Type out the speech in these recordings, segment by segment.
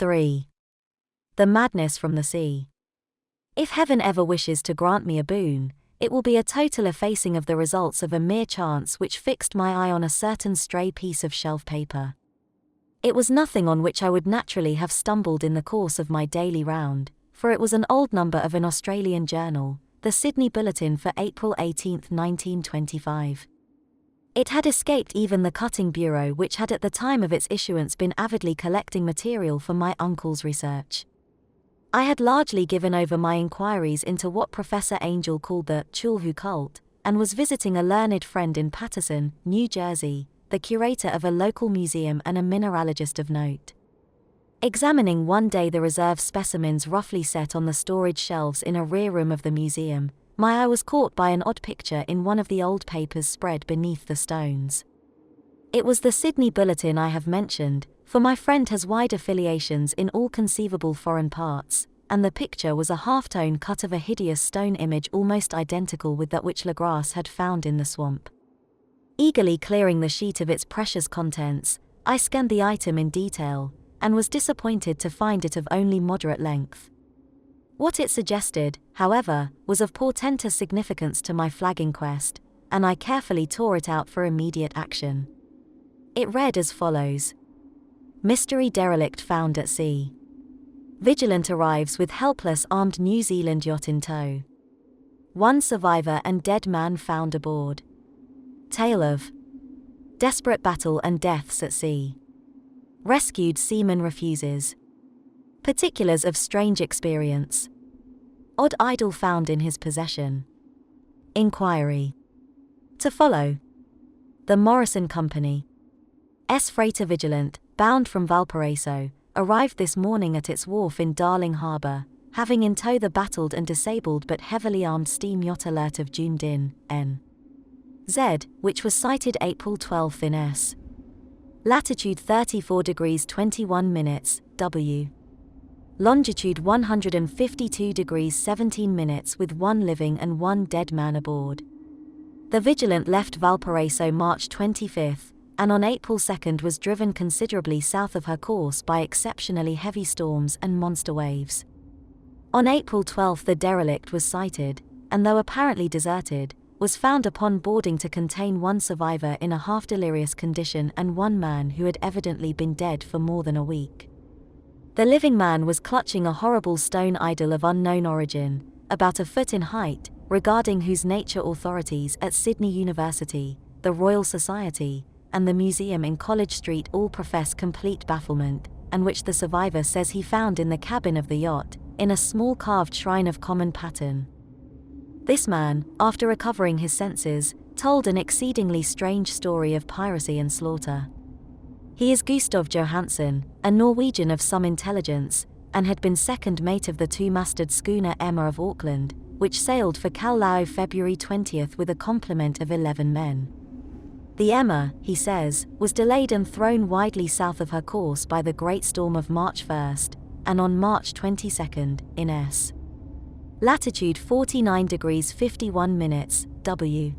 3. The madness from the sea. If heaven ever wishes to grant me a boon, it will be a total effacing of the results of a mere chance which fixed my eye on a certain stray piece of shelf paper. It was nothing on which I would naturally have stumbled in the course of my daily round, for it was an old number of an Australian journal, the Sydney Bulletin for April 18, 1925. It had escaped even the cutting bureau, which had at the time of its issuance been avidly collecting material for my uncle's research. I had largely given over my inquiries into what Professor Angel called the Cthulhu cult, and was visiting a learned friend in Paterson, New Jersey, the curator of a local museum and a mineralogist of note. Examining one day the reserve specimens roughly set on the storage shelves in a rear room of the museum, my eye was caught by an odd picture in one of the old papers spread beneath the stones. It was the Sydney Bulletin I have mentioned, for my friend has wide affiliations in all conceivable foreign parts, and the picture was a half-tone cut of a hideous stone image almost identical with that which Legrasse had found in the swamp. Eagerly clearing the sheet of its precious contents, I scanned the item in detail, and was disappointed to find it of only moderate length. What it suggested, however, was of portentous significance to my flagging quest, and I carefully tore it out for immediate action. It read as follows: Mystery derelict found at sea. Vigilant arrives with helpless armed New Zealand yacht in tow. One survivor and dead man found aboard. Tale of desperate battle and deaths at sea. Rescued seaman refuses. Particulars of strange experience. Odd idol found in his possession. Inquiry. To follow. The Morrison Company. Freighter Vigilant, bound from Valparaiso, arrived this morning at its wharf in Darling Harbour, having in tow the battled and disabled but heavily armed steam yacht Alert of June Din, N.Z., which was sighted April 12 in S. Latitude 34 degrees 21 minutes, W. Longitude 152 degrees 17 minutes with one living and one dead man aboard. The Vigilant left Valparaiso March 25, and on April 2 was driven considerably south of her course by exceptionally heavy storms and monster waves. On April 12 the derelict was sighted, and though apparently deserted, was found upon boarding to contain one survivor in a half-delirious condition and one man who had evidently been dead for more than a week. The living man was clutching a horrible stone idol of unknown origin, about a foot in height, regarding whose nature authorities at Sydney University, the Royal Society, and the museum in College Street all profess complete bafflement, and which the survivor says he found in the cabin of the yacht, in a small carved shrine of common pattern. This man, after recovering his senses, told an exceedingly strange story of piracy and slaughter. He is Gustav Johansen, a Norwegian of some intelligence, and had been second mate of the two-masted schooner Emma of Auckland, which sailed for Callao February 20 with a complement of 11 men. The Emma, he says, was delayed and thrown widely south of her course by the great storm of March 1, and on March 22, in S. Latitude 49 degrees 51 minutes, W.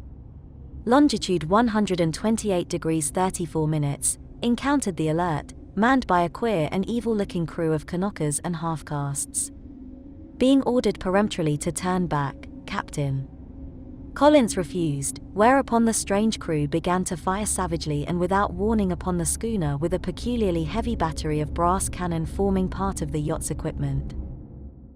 Longitude 128 degrees 34 minutes, encountered the Alert, manned by a queer and evil-looking crew of kanokas and half-castes. Being ordered peremptorily to turn back, Captain Collins refused, whereupon the strange crew began to fire savagely and without warning upon the schooner with a peculiarly heavy battery of brass cannon forming part of the yacht's equipment.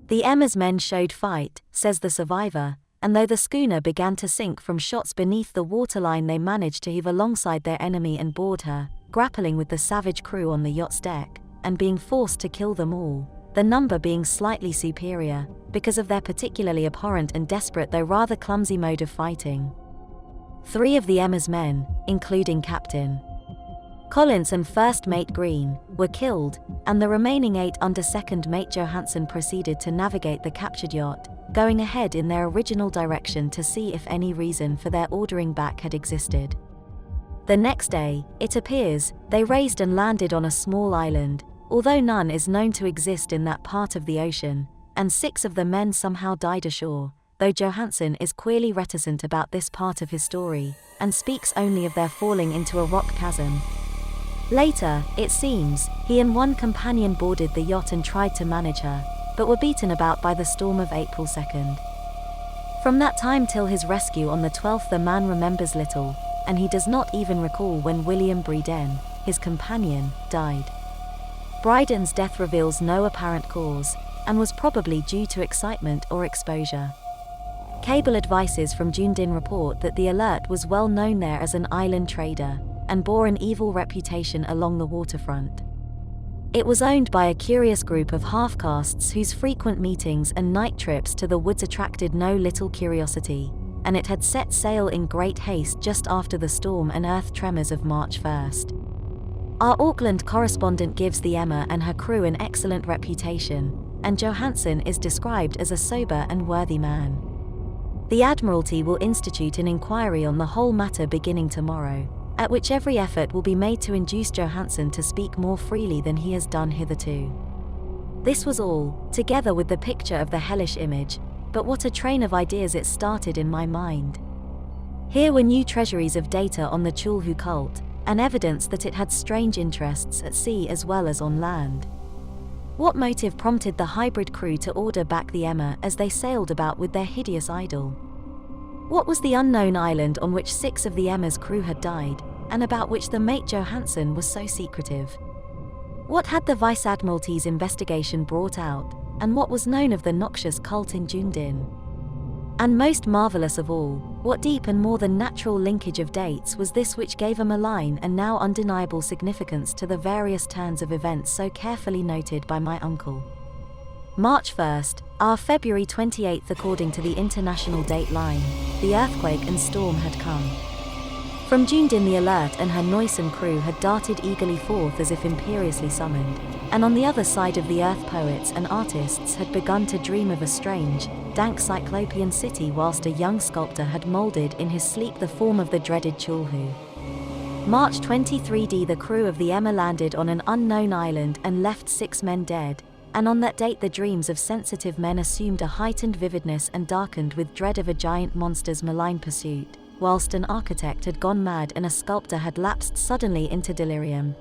The Emma's men showed fight, says the survivor, and though the schooner began to sink from shots beneath the waterline, they managed to heave alongside their enemy and board her, grappling with the savage crew on the yacht's deck, and being forced to kill them all, the number being slightly superior, because of their particularly abhorrent and desperate though rather clumsy mode of fighting. 3 of the Emma's men, including Captain Collins and First Mate Green, were killed, and the remaining 8 under Second Mate Johansen proceeded to navigate the captured yacht, going ahead in their original direction to see if any reason for their ordering back had existed. The next day, it appears, they raised and landed on a small island, although none is known to exist in that part of the ocean, and 6 of the men somehow died ashore, though Johansen is queerly reticent about this part of his story, and speaks only of their falling into a rock chasm. Later, it seems, he and one companion boarded the yacht and tried to manage her, but were beaten about by the storm of April 2nd. From that time till his rescue on the 12th, the man remembers little, and he does not even recall when William Bryden, his companion, died. Bryden's death reveals no apparent cause, and was probably due to excitement or exposure. Cable advices from Dunedin report that the Alert was well known there as an island trader, and bore an evil reputation along the waterfront. It was owned by a curious group of half-castes whose frequent meetings and night trips to the woods attracted no little curiosity, and it had set sail in great haste just after the storm and earth tremors of March 1st. Our Auckland correspondent gives the Emma and her crew an excellent reputation, and Johansen is described as a sober and worthy man. The Admiralty will institute an inquiry on the whole matter beginning tomorrow, at which every effort will be made to induce Johansen to speak more freely than he has done hitherto. This was all, together with the picture of the hellish image, but what a train of ideas it started in my mind. Here were new treasuries of data on the Cthulhu cult, and evidence that it had strange interests at sea as well as on land. What motive prompted the hybrid crew to order back the Emma as they sailed about with their hideous idol? What was the unknown island on which 6 of the Emma's crew had died, and about which the mate Johansen was so secretive? What had the Vice Admiralty's investigation brought out, and what was known of the noxious cult in Dunedin? And most marvelous of all, what deep and more than natural linkage of dates was this which gave a malign and now undeniable significance to the various turns of events so carefully noted by my uncle? March 1st, our February 28th according to the international date line, the earthquake and storm had come. From Dunedin the Alert and her noisome crew had darted eagerly forth as if imperiously summoned, and on the other side of the earth poets and artists had begun to dream of a strange, dank cyclopean city whilst a young sculptor had moulded in his sleep the form of the dreaded Cthulhu. March 23d the crew of the Emma landed on an unknown island and left 6 men dead, and on that date the dreams of sensitive men assumed a heightened vividness and darkened with dread of a giant monster's malign pursuit, whilst an architect had gone mad and a sculptor had lapsed suddenly into delirium.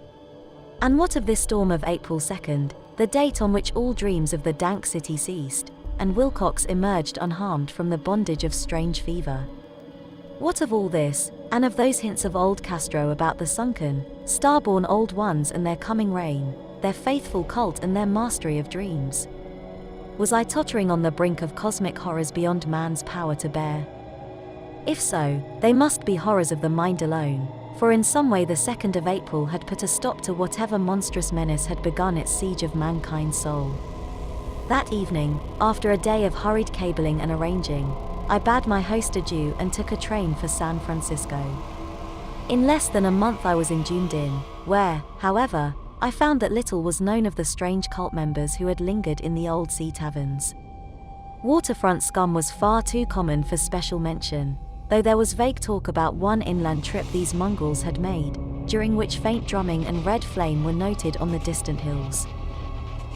And what of this storm of April 2nd, the date on which all dreams of the dank city ceased, and Wilcox emerged unharmed from the bondage of strange fever? What of all this, and of those hints of old Castro about the sunken, star-born old ones and their coming reign, their faithful cult and their mastery of dreams? Was I tottering on the brink of cosmic horrors beyond man's power to bear? If so, they must be horrors of the mind alone, for in some way the 2nd of April had put a stop to whatever monstrous menace had begun its siege of mankind's soul. That evening, after a day of hurried cabling and arranging, I bade my host adieu and took a train for San Francisco. In less than a month I was in Dunedin, where, however, I found that little was known of the strange cult members who had lingered in the old sea taverns. Waterfront scum was far too common for special mention, though there was vague talk about one inland trip these mongrels had made, during which faint drumming and red flame were noted on the distant hills.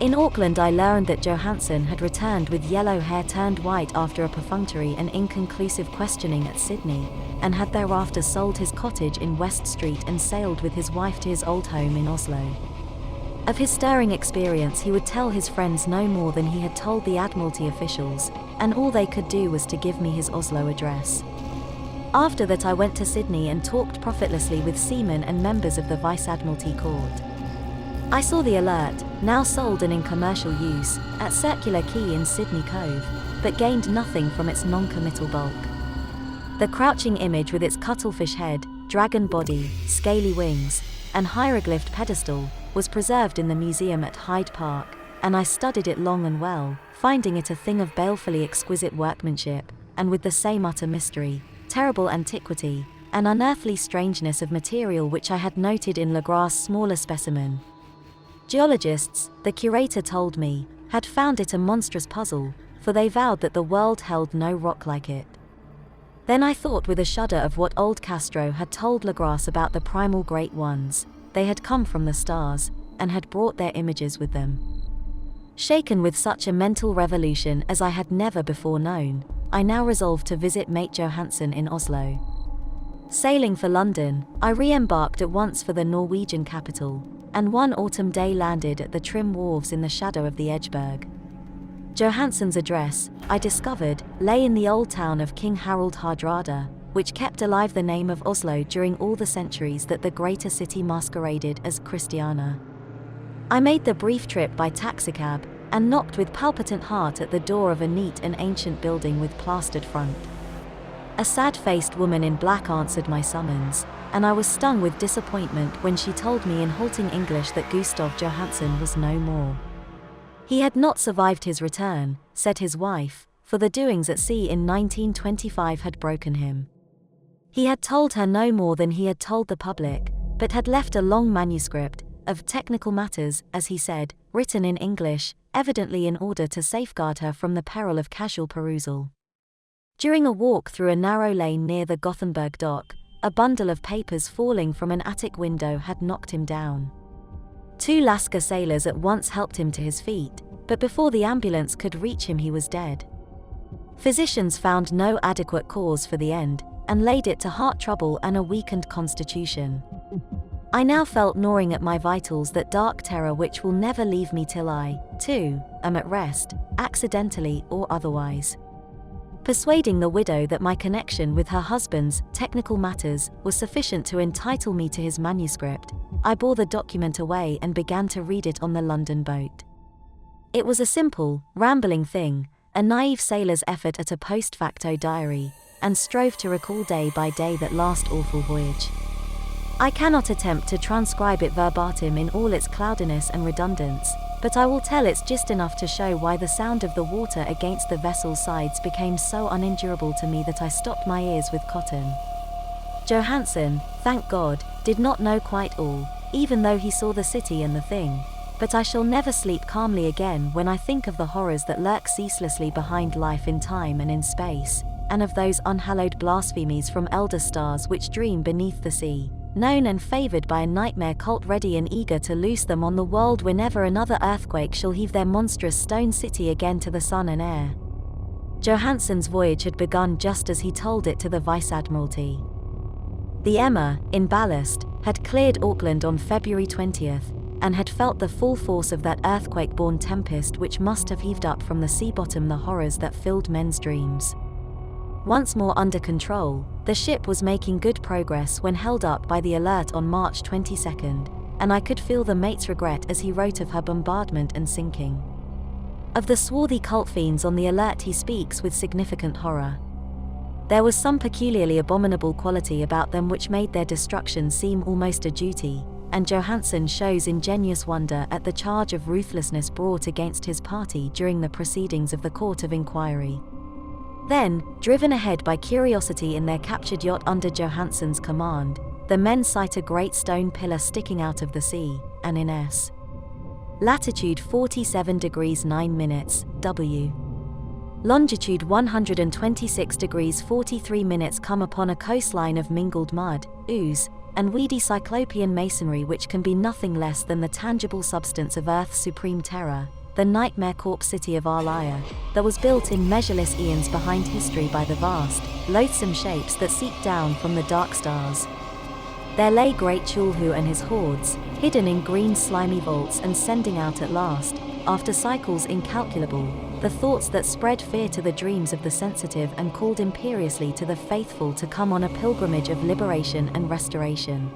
In Auckland I learned that Johansen had returned with yellow hair turned white after a perfunctory and inconclusive questioning at Sydney, and had thereafter sold his cottage in West Street and sailed with his wife to his old home in Oslo. Of his stirring experience he would tell his friends no more than he had told the Admiralty officials, and all they could do was to give me his Oslo address. After that I went to Sydney and talked profitlessly with seamen and members of the Vice Admiralty Court. I saw the Alert, now sold and in commercial use, at Circular Quay in Sydney Cove, but gained nothing from its non-committal bulk. The crouching image with its cuttlefish head, dragon body, scaly wings, and hieroglyphed pedestal, was preserved in the museum at Hyde Park, and I studied it long and well, finding it a thing of balefully exquisite workmanship, and with the same utter mystery, terrible antiquity, and unearthly strangeness of material which I had noted in Legrasse' smaller specimen. Geologists, the curator told me, had found it a monstrous puzzle, for they vowed that the world held no rock like it. Then I thought with a shudder of what old Castro had told Legrasse about the primal great ones. They had come from the stars, and had brought their images with them. Shaken with such a mental revolution as I had never before known, I now resolved to visit mate Johansen in Oslo. Sailing for London, I re-embarked at once for the Norwegian capital, and one autumn day landed at the trim wharves in the shadow of the Edgeberg. Johansen's address, I discovered, lay in the old town of King Harald Hardrada, which kept alive the name of Oslo during all the centuries that the greater city masqueraded as Christiania. I made the brief trip by taxicab, and knocked with palpitant heart at the door of a neat and ancient building with plastered front. A sad-faced woman in black answered my summons, and I was stung with disappointment when she told me in halting English that Gustav Johansen was no more. He had not survived his return, said his wife, for the doings at sea in 1925 had broken him. He had told her no more than he had told the public, but had left a long manuscript of technical matters, as he said, written in English, evidently in order to safeguard her from the peril of casual perusal. During a walk through a narrow lane near the Gothenburg dock, a bundle of papers falling from an attic window had knocked him down. 2 Lascar sailors at once helped him to his feet, but before the ambulance could reach him he was dead. Physicians found no adequate cause for the end, and laid it to heart trouble and a weakened constitution. I now felt gnawing at my vitals that dark terror which will never leave me till I, too, am at rest, accidentally or otherwise. Persuading the widow that my connection with her husband's technical matters was sufficient to entitle me to his manuscript, I bore the document away and began to read it on the London boat. It was a simple, rambling thing, a naive sailor's effort at a post facto diary, and strove to recall day by day that last awful voyage. I cannot attempt to transcribe it verbatim in all its cloudiness and redundance, but I will tell its gist enough to show why the sound of the water against the vessel's sides became so unendurable to me that I stopped my ears with cotton. Johansen, thank God, did not know quite all, even though he saw the city and the thing, but I shall never sleep calmly again when I think of the horrors that lurk ceaselessly behind life in time and in space, and of those unhallowed blasphemies from elder stars which dream beneath the sea, known and favored by a nightmare cult ready and eager to loose them on the world whenever another earthquake shall heave their monstrous stone city again to the sun and air. Johansen's voyage had begun just as he told it to the Vice-Admiralty. The Emma, in ballast, had cleared Auckland on February 20th, and had felt the full force of that earthquake-born tempest which must have heaved up from the sea bottom the horrors that filled men's dreams. Once more under control, the ship was making good progress when held up by the Alert on March 22nd, and I could feel the mate's regret as he wrote of her bombardment and sinking. Of the swarthy cult fiends on the Alert he speaks with significant horror. There was some peculiarly abominable quality about them which made their destruction seem almost a duty, and Johansen shows ingenuous wonder at the charge of ruthlessness brought against his party during the proceedings of the Court of Inquiry. Then, driven ahead by curiosity in their captured yacht under Johansen's command, the men sight a great stone pillar sticking out of the sea, and in S. Latitude 47 degrees 9 minutes, W. Longitude 126 degrees 43 minutes come upon a coastline of mingled mud, ooze, and weedy cyclopean masonry which can be nothing less than the tangible substance of Earth's supreme terror, the nightmare corpse city of Arlia, that was built in measureless eons behind history by the vast, loathsome shapes that seep down from the dark stars. There lay great Cthulhu and his hordes, hidden in green slimy vaults and sending out at last, after cycles incalculable, the thoughts that spread fear to the dreams of the sensitive and called imperiously to the faithful to come on a pilgrimage of liberation and restoration.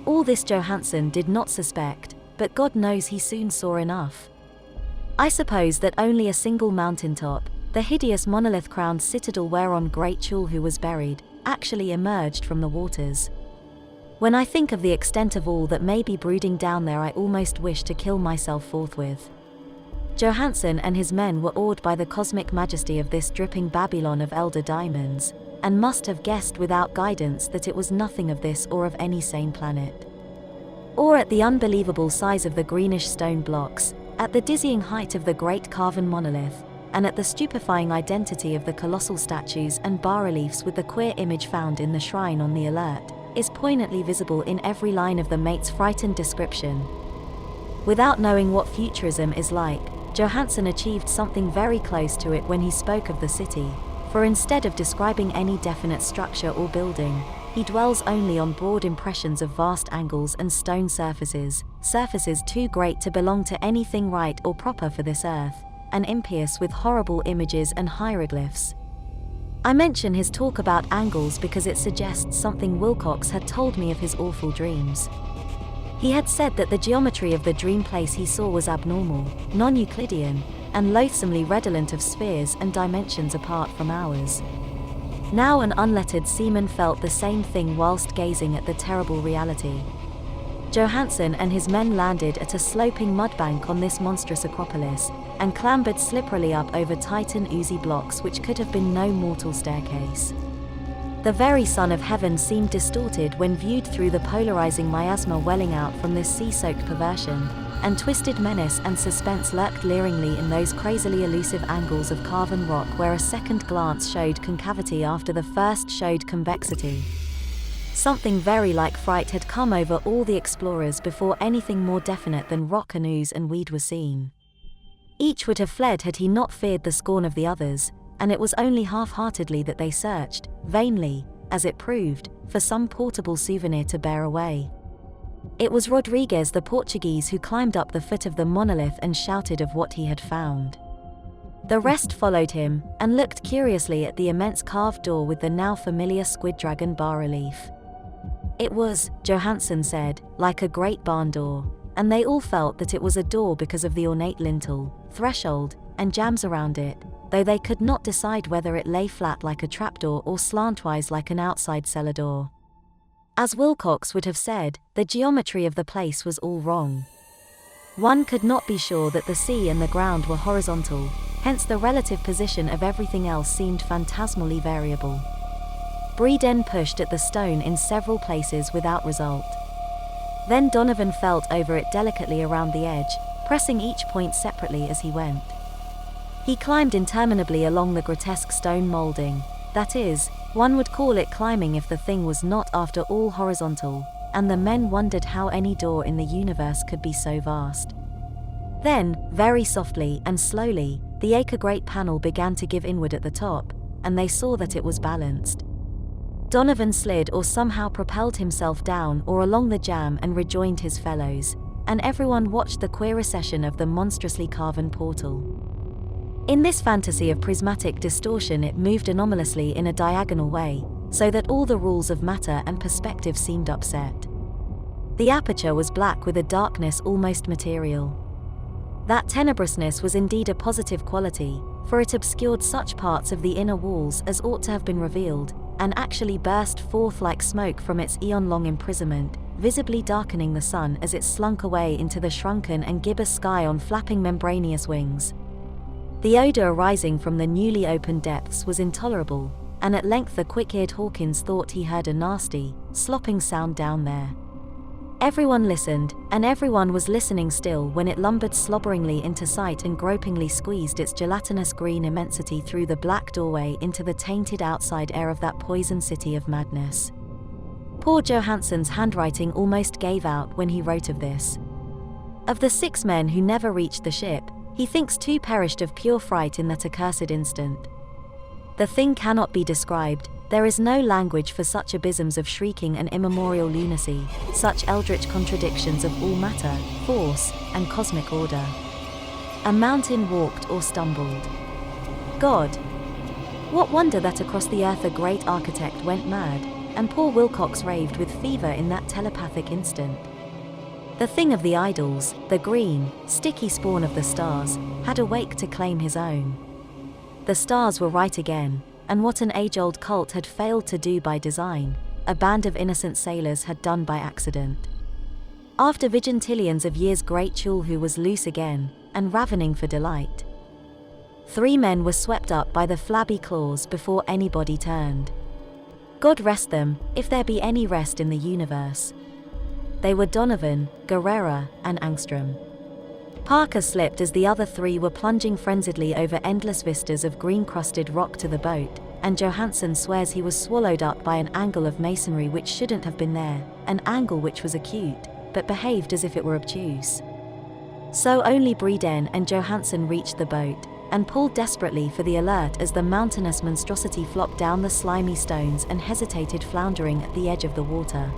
All this Johansen did not suspect, but God knows he soon saw enough. I suppose that only a single mountaintop, the hideous monolith-crowned citadel whereon great Cthulhu was buried, actually emerged from the waters. When I think of the extent of all that may be brooding down there, I almost wish to kill myself forthwith. Johansen and his men were awed by the cosmic majesty of this dripping Babylon of elder diamonds, and must have guessed without guidance that it was nothing of this or of any sane planet. Or at the unbelievable size of the greenish stone blocks, at the dizzying height of the great carven monolith, and at the stupefying identity of the colossal statues and bas-reliefs with the queer image found in the shrine on the Alert, is poignantly visible in every line of the mate's frightened description. Without knowing what futurism is like, Johansen achieved something very close to it when he spoke of the city, for instead of describing any definite structure or building, he dwells only on broad impressions of vast angles and stone surfaces, surfaces too great to belong to anything right or proper for this earth, and impious with horrible images and hieroglyphs. I mention his talk about angles because it suggests something Wilcox had told me of his awful dreams. He had said that the geometry of the dream place he saw was abnormal, non-Euclidean, and loathsomely redolent of spheres and dimensions apart from ours. Now an unlettered seaman felt the same thing whilst gazing at the terrible reality. Johansen and his men landed at a sloping mudbank on this monstrous acropolis, and clambered slipperily up over Titan oozy blocks which could have been no mortal staircase. The very sun of heaven seemed distorted when viewed through the polarizing miasma welling out from this sea-soaked perversion, and twisted menace and suspense lurked leeringly in those crazily elusive angles of carven rock where a second glance showed concavity after the first showed convexity. Something very like fright had come over all the explorers before anything more definite than rock canoes and weed was seen. Each would have fled had he not feared the scorn of the others, and it was only half-heartedly that they searched, vainly, as it proved, for some portable souvenir to bear away. It was Rodriguez the Portuguese who climbed up the foot of the monolith and shouted of what he had found. The rest followed him, and looked curiously at the immense carved door with the now familiar squid dragon bas-relief. It was, Johansen said, like a great barn door, and they all felt that it was a door because of the ornate lintel, threshold, and jambs around it, though they could not decide whether it lay flat like a trapdoor or slantwise like an outside cellar door. As Wilcox would have said, the geometry of the place was all wrong. One could not be sure that the sea and the ground were horizontal, hence the relative position of everything else seemed phantasmally variable. Breeden pushed at the stone in several places without result. Then Donovan felt over it delicately around the edge, pressing each point separately as he went. He climbed interminably along the grotesque stone molding, that is, one would call it climbing if the thing was not after all horizontal, and the men wondered how any door in the universe could be so vast. Then, very softly and slowly, the acre-great panel began to give inward at the top, and they saw that it was balanced. Donovan slid or somehow propelled himself down or along the jamb and rejoined his fellows, and everyone watched the queer recession of the monstrously carven portal. In this fantasy of prismatic distortion it moved anomalously in a diagonal way, so that all the rules of matter and perspective seemed upset. The aperture was black with a darkness almost material. That tenebrousness was indeed a positive quality, for it obscured such parts of the inner walls as ought to have been revealed, and actually burst forth like smoke from its eon-long imprisonment, visibly darkening the sun as it slunk away into the shrunken and gibbous sky on flapping membranous wings. The odour arising from the newly opened depths was intolerable, and at length the quick-eared Hawkins thought he heard a nasty, slopping sound down there. Everyone listened, and everyone was listening still when it lumbered slobberingly into sight and gropingly squeezed its gelatinous green immensity through the black doorway into the tainted outside air of that poison city of madness. Poor Johansen's handwriting almost gave out when he wrote of this. Of the 6 men who never reached the ship, he thinks 2 perished of pure fright in that accursed instant. The thing cannot be described, there is no language for such abysms of shrieking and immemorial lunacy, such eldritch contradictions of all matter, force, and cosmic order. A mountain walked or stumbled. God! What wonder that across the earth a great architect went mad, and poor Wilcox raved with fever in that telepathic instant. The thing of the idols, the green, sticky spawn of the stars, had awake to claim his own. The stars were right again, and what an age-old cult had failed to do by design, a band of innocent sailors had done by accident. After vigintillions of years great Cthulhu was loose again, and ravening for delight. 3 men were swept up by the flabby claws before anybody turned. God rest them, if there be any rest in the universe. They were Donovan, Guerrera, and Angstrom. Parker slipped as the other 3 were plunging frenziedly over endless vistas of green-crusted rock to the boat, and Johansen swears he was swallowed up by an angle of masonry which shouldn't have been there, an angle which was acute, but behaved as if it were obtuse. So only Breeden and Johansen reached the boat, and pulled desperately for the alert as the mountainous monstrosity flopped down the slimy stones and hesitated, floundering at the edge of the water.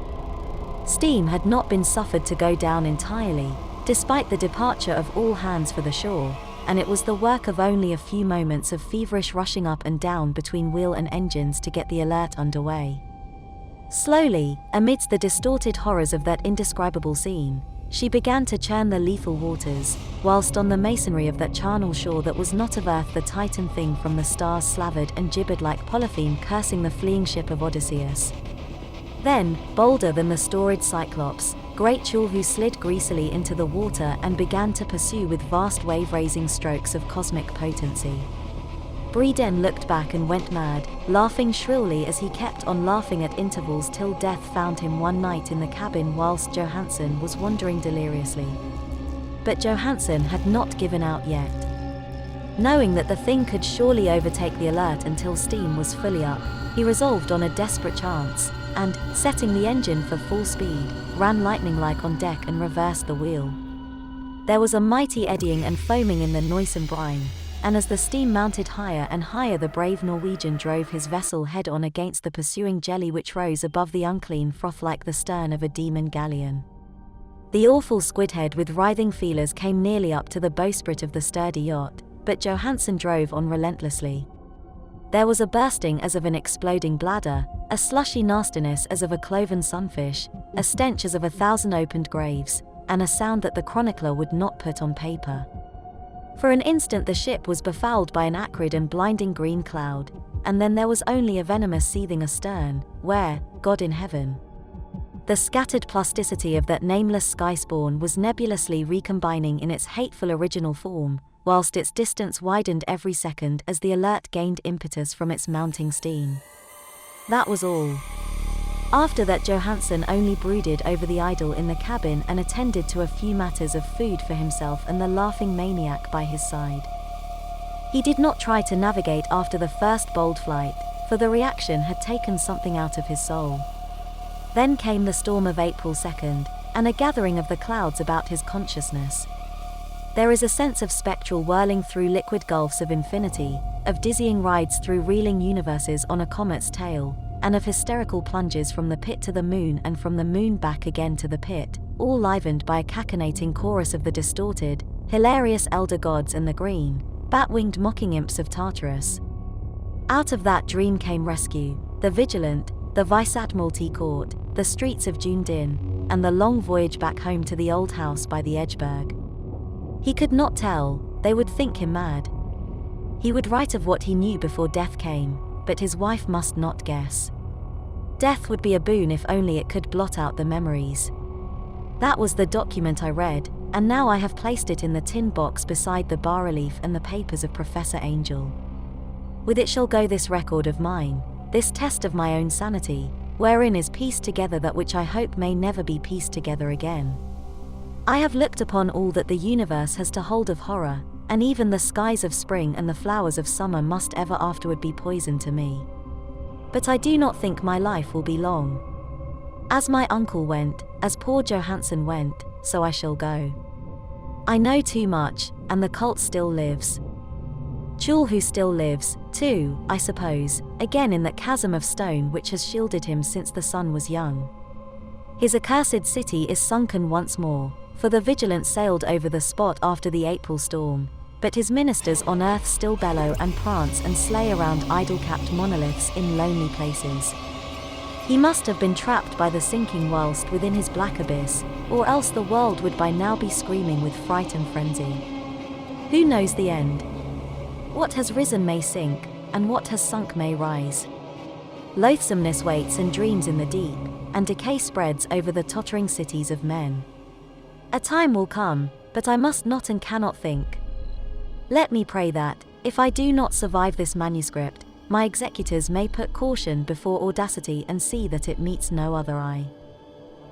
Steam had not been suffered to go down entirely, despite the departure of all hands for the shore, and it was the work of only a few moments of feverish rushing up and down between wheel and engines to get the alert underway. Slowly, amidst the distorted horrors of that indescribable scene, she began to churn the lethal waters, whilst on the masonry of that charnel shore that was not of earth the Titan thing from the stars slavered and gibbered like Polypheme cursing the fleeing ship of Odysseus. Then, bolder than the storied Cyclops, great Cthulhu slid greasily into the water and began to pursue with vast wave-raising strokes of cosmic potency. Breeden looked back and went mad, laughing shrilly as he kept on laughing at intervals till death found him one night in the cabin whilst Johansen was wandering deliriously. But Johansen had not given out yet. Knowing that the thing could surely overtake the alert until steam was fully up, he resolved on a desperate chance, and, setting the engine for full speed, ran lightning-like on deck and reversed the wheel. There was a mighty eddying and foaming in the noisome brine, and as the steam mounted higher and higher the brave Norwegian drove his vessel head-on against the pursuing jelly which rose above the unclean froth like the stern of a demon galleon. The awful squidhead with writhing feelers came nearly up to the bowsprit of the sturdy yacht, but Johansen drove on relentlessly. There was a bursting as of an exploding bladder, a slushy nastiness as of a cloven sunfish, a stench as of 1,000 opened graves, and a sound that the chronicler would not put on paper. For an instant the ship was befouled by an acrid and blinding green cloud, and then there was only a venomous seething astern, where, God in heaven, the scattered plasticity of that nameless sky spawn was nebulously recombining in its hateful original form, whilst its distance widened every second as the alert gained impetus from its mounting steam. That was all. After that Johansen only brooded over the idol in the cabin and attended to a few matters of food for himself and the laughing maniac by his side. He did not try to navigate after the first bold flight, for the reaction had taken something out of his soul. Then came the storm of April 2nd, and a gathering of the clouds about his consciousness. There is a sense of spectral whirling through liquid gulfs of infinity, of dizzying rides through reeling universes on a comet's tail, and of hysterical plunges from the pit to the moon and from the moon back again to the pit, all livened by a cachinnating chorus of the distorted, hilarious elder gods and the green, bat-winged mocking imps of Tartarus. Out of that dream came rescue, the Vigilant, the Vice-Admiralty Court, the streets of Dunedin, and the long voyage back home to the old house by the Edgeberg. He could not tell, they would think him mad. He would write of what he knew before death came, but his wife must not guess. Death would be a boon if only it could blot out the memories. That was the document I read, and now I have placed it in the tin box beside the bas-relief and the papers of Professor Angel. With it shall go this record of mine, this test of my own sanity, wherein is pieced together that which I hope may never be pieced together again. I have looked upon all that the universe has to hold of horror, and even the skies of spring and the flowers of summer must ever afterward be poison to me. But I do not think my life will be long. As my uncle went, as poor Johansen went, so I shall go. I know too much, and the cult still lives. Cthulhu still lives, too, I suppose, again in that chasm of stone which has shielded him since the sun was young. His accursed city is sunken once more, for the Vigilant sailed over the spot after the April storm, but his ministers on earth still bellow and prance and slay around idol-capped monoliths in lonely places. He must have been trapped by the sinking whilst within his black abyss, or else the world would by now be screaming with fright and frenzy. Who knows the end? What has risen may sink, and what has sunk may rise. Loathsomeness waits and dreams in the deep, and decay spreads over the tottering cities of men. A time will come, but I must not and cannot think. Let me pray that, if I do not survive this manuscript, my executors may put caution before audacity and see that it meets no other eye.